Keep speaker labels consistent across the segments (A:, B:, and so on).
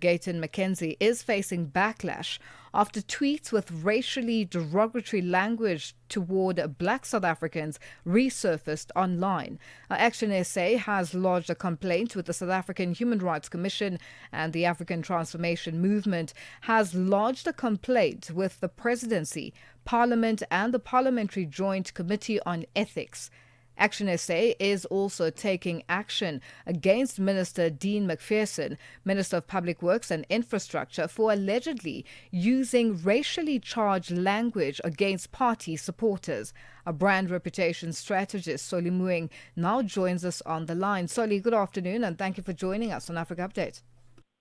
A: Gayton McKenzie is facing backlash after tweets with racially derogatory language toward black South Africans resurfaced online. ActionSA has lodged a complaint with the South African Human Rights Commission, and the African Transformation Movement has lodged a complaint with the Presidency, Parliament and the Parliamentary Joint Committee on Ethics. ActionSA is also taking action against Minister Dean Macpherson, Minister of Public Works and Infrastructure, for allegedly using racially charged language against party supporters. A Brand Reputation Strategist, Moeng, now joins us on the line. Soli, good afternoon and thank you for joining us on Africa Update.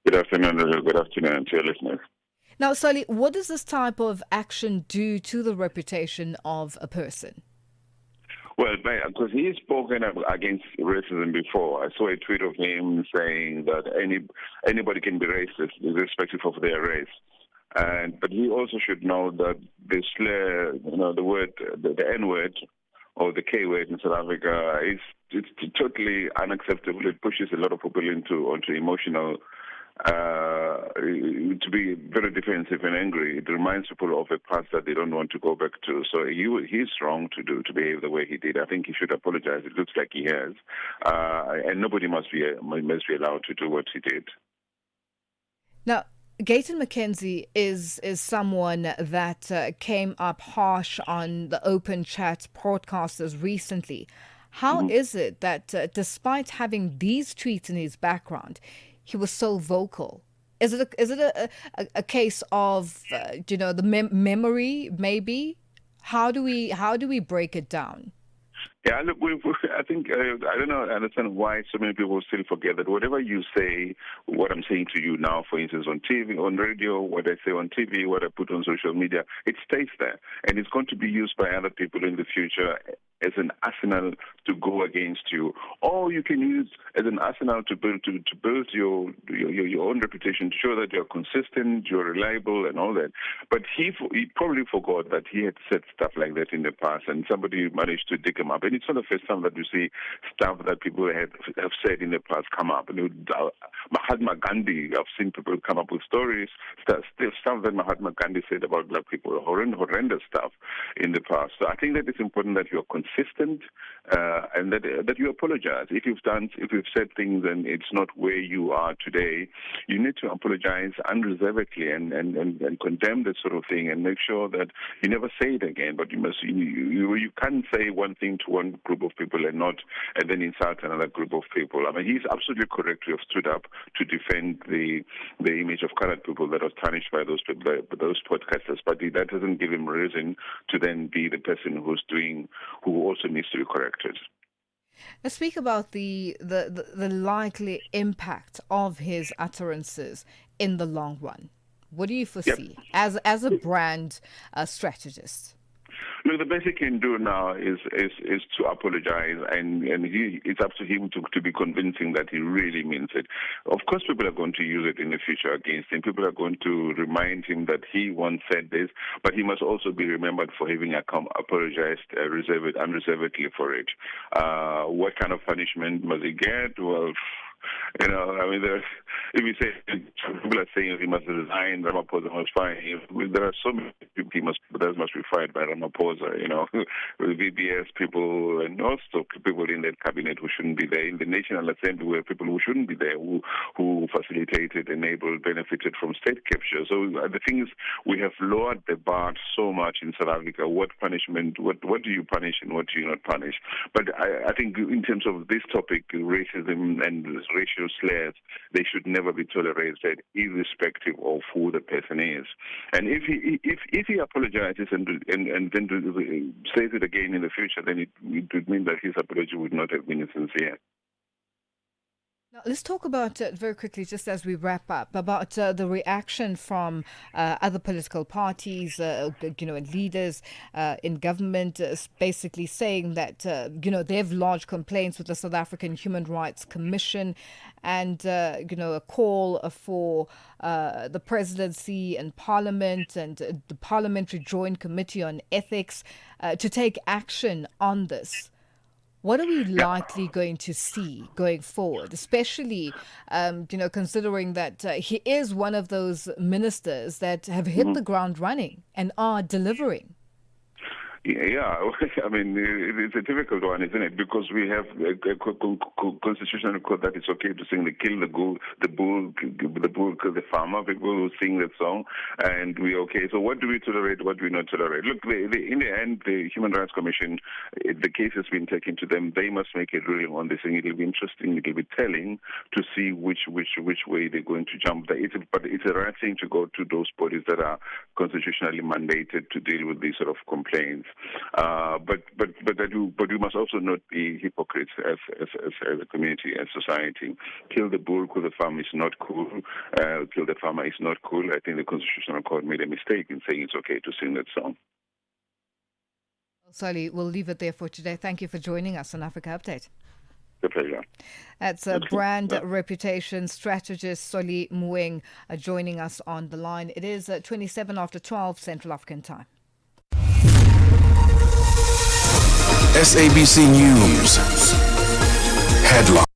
B: Good afternoon, good afternoon to your listeners.
A: Now, Soli, what does this type of action do to the reputation of a person?
B: Well, because he's spoken against racism before. I saw a tweet of him saying that anybody can be racist, irrespective of their race. But he also should know that the slur, the word, the N-word or the K-word in South Africa it's totally unacceptable. It pushes a lot of people onto emotional. To be very defensive and angry. It reminds people of a past that they don't want to go back to. So he's wrong to behave the way he did. I think he should apologize. It looks like he has, and nobody must be allowed to do what he did.
A: Now, Gayton McKenzie is someone that came up harsh on the Open Chat broadcasters recently. How is it that despite having these tweets in his background, he was so vocal? Is it a case of the memory maybe? How do we break it down?
B: Yeah, look, I think, I don't know, I understand why so many people still forget that whatever you say, what I'm saying to you now, for instance, on TV, on radio, what I say on TV, what I put on social media, it stays there. And it's going to be used by other people in the future as an arsenal to go against you. Or you can use as an arsenal to build your own reputation, to show that you're consistent, you're reliable and all that. But he probably forgot that he had said stuff like that in the past, and somebody managed to dig him up. And it's not the first time that you see stuff that people have said in the past come up. Mahatma Gandhi, I've seen people come up with stories, stuff that Mahatma Gandhi said about black people, horrendous stuff in the past. So I think that it's important that you're consistent and that you apologize. If you've said things and it's not where you are today, you need to apologize unreservedly and condemn that sort of thing and make sure that you never say it again. But you can't say one thing to one group of people and then insult another group of people. I mean, he's absolutely correct to have stood up to defend the image of colored people that was tarnished by those people, by those podcasters. But that doesn't give him reason to then be the person who also needs to be corrected.
A: Let's speak about the likely impact of his utterances in the long run. What do you foresee as a brand strategist?
B: Look, the best he can do now is to apologize, and it's up to him to be convincing that he really means it. Of course, people are going to use it in the future against him. People are going to remind him that he once said this, but he must also be remembered for having apologized unreservedly for it. What kind of punishment must he get? Well, if you say people are saying he must resign, Ramaphosa must fire him. There are so many people that must be fired by Ramaphosa. VBS people and also people in that cabinet who shouldn't be there. In the National Assembly, where people who shouldn't be there, who facilitated, enabled, benefited from state capture. So the thing is, we have lowered the bar so much in South Africa. What punishment? What do you punish and what do you not punish? But I think in terms of this topic, racism and racial slurs, they should never be tolerated, irrespective of who the person is. And if he apologizes and then says it again in the future, then it would mean that his apology would not have been sincere.
A: Now, let's talk about, very quickly, just as we wrap up, about the reaction from other political parties, and leaders in government, basically saying that, they've lodged complaints with the South African Human Rights Commission and, a call for the Presidency and Parliament and the Parliamentary Joint Committee on Ethics to take action on this. What are we likely going to see going forward, especially, considering that he is one of those ministers that have hit the ground running and are delivering?
B: Yeah, I mean, it's a difficult one, isn't it? Because we have a constitutional code that it's okay to sing the kill the bull, kill the farmer, people who sing that song, and we're okay. So what do we tolerate, what do we not tolerate? Look, in the end, the Human Rights Commission, the case has been taken to them. They must make a ruling on this thing. It will be interesting, it will be telling to see which way they're going to jump. But it's a right thing to go to those bodies that are constitutionally mandated to deal with these sort of complaints. But we must also not be hypocrites as a community, as society. Kill the bull, kill the farmer is not cool. Kill the farmer is not cool. I think the Constitutional Court made a mistake in saying it's okay to sing that song.
A: Solly, we'll leave it there for today. Thank you for joining us on Africa Update.
B: A pleasure.
A: That's a Brand Reputation Strategist, Solly Moeng, joining us on the line. It is 27 after 12 Central African time.
C: SABC News Headline.